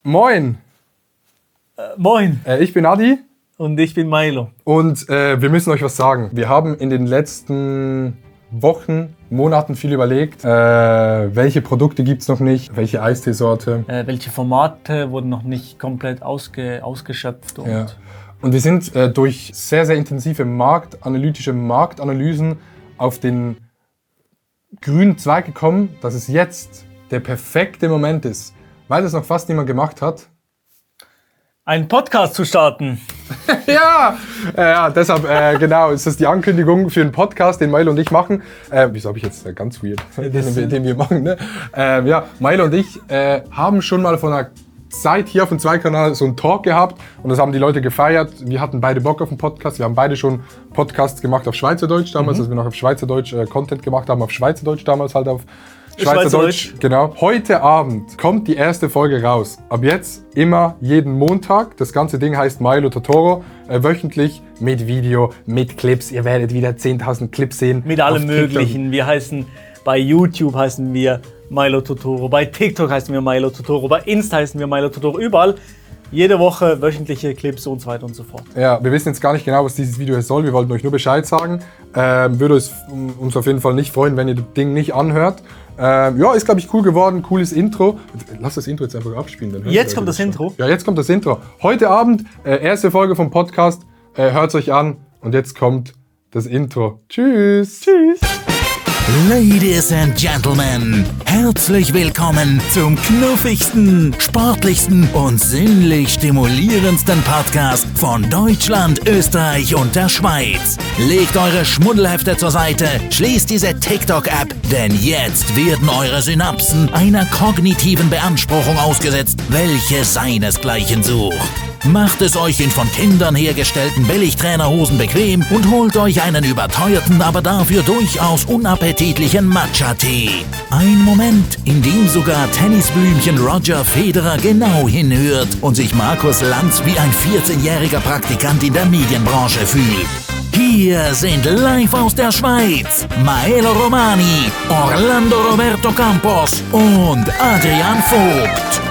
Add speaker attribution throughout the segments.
Speaker 1: Moin!
Speaker 2: Moin!
Speaker 1: Ich bin Adi.
Speaker 2: Und ich bin Milo.
Speaker 1: Und wir müssen euch was sagen. Wir haben in den letzten Wochen, Monaten viel überlegt, welche Produkte gibt es noch nicht, welche Eisteesorte.
Speaker 2: Welche Formate wurden noch nicht komplett ausgeschöpft.
Speaker 1: Ja. Und wir sind durch sehr, sehr intensive Marktanalysen auf den grünen Zweig gekommen, dass es jetzt der perfekte Moment ist, weil es noch fast niemand gemacht hat.
Speaker 2: Einen Podcast zu starten.
Speaker 1: Ja, deshalb genau, ist das die Ankündigung für einen Podcast, den Milo und ich machen. Wieso habe ich jetzt ganz weird, den wir machen, ne? Milo und ich haben schon mal von einer Zeit hier auf dem Zweig-Kanal so einen Talk gehabt und das haben die Leute gefeiert. Wir hatten beide Bock auf einen Podcast. Wir haben beide schon Podcasts gemacht auf Schweizerdeutsch damals, als wir noch auf Schweizerdeutsch Content gemacht haben, auf Schweizerdeutsch damals halt auf Schweizerdeutsch. Genau. Heute Abend kommt die erste Folge raus. Ab jetzt immer jeden Montag. Das ganze Ding heißt Milo Totoro. Wöchentlich mit Video, mit Clips. Ihr werdet wieder 10.000 Clips sehen.
Speaker 2: Mit allem Möglichen. Wir heißen, bei YouTube heißen wir Milo Totoro, bei TikTok heißen wir Milo Totoro, bei Insta heißen wir Milo Totoro, überall. Jede Woche wöchentliche Clips und so weiter und so fort. Ja,
Speaker 1: wir wissen jetzt gar nicht genau, was dieses Video soll. Wir wollten euch nur Bescheid sagen. Würde uns auf jeden Fall nicht freuen, wenn ihr das Ding nicht anhört. Ist, glaube ich, cool geworden. Cooles Intro. Lass das Intro jetzt einfach abspielen. Dann
Speaker 2: jetzt kommt das Intro?
Speaker 1: Ja, jetzt kommt das Intro. Heute Abend, erste Folge vom Podcast. Hört es euch an. Und jetzt kommt das Intro. Tschüss.
Speaker 2: Tschüss.
Speaker 3: Ladies and Gentlemen, herzlich willkommen zum knuffigsten, sportlichsten und sinnlich stimulierendsten Podcast von Deutschland, Österreich und der Schweiz. Legt eure Schmuddelhefte zur Seite, schließt diese TikTok-App, denn jetzt werden eure Synapsen einer kognitiven Beanspruchung ausgesetzt, welche seinesgleichen sucht. Macht es euch in von Kindern hergestellten Billigtrainerhosen bequem und holt euch einen überteuerten, aber dafür durchaus unappetitlichen Matcha-Tee. Ein Moment, in dem sogar Tennisblümchen Roger Federer genau hinhört und sich Markus Lanz wie ein 14-jähriger Praktikant in der Medienbranche fühlt. Hier sind live aus der Schweiz Maelo Romani, Orlando Roberto Campos und Adrian Vogt.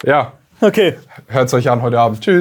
Speaker 1: Ja.
Speaker 2: Okay.
Speaker 1: Hört's euch an heute Abend. Tschüss.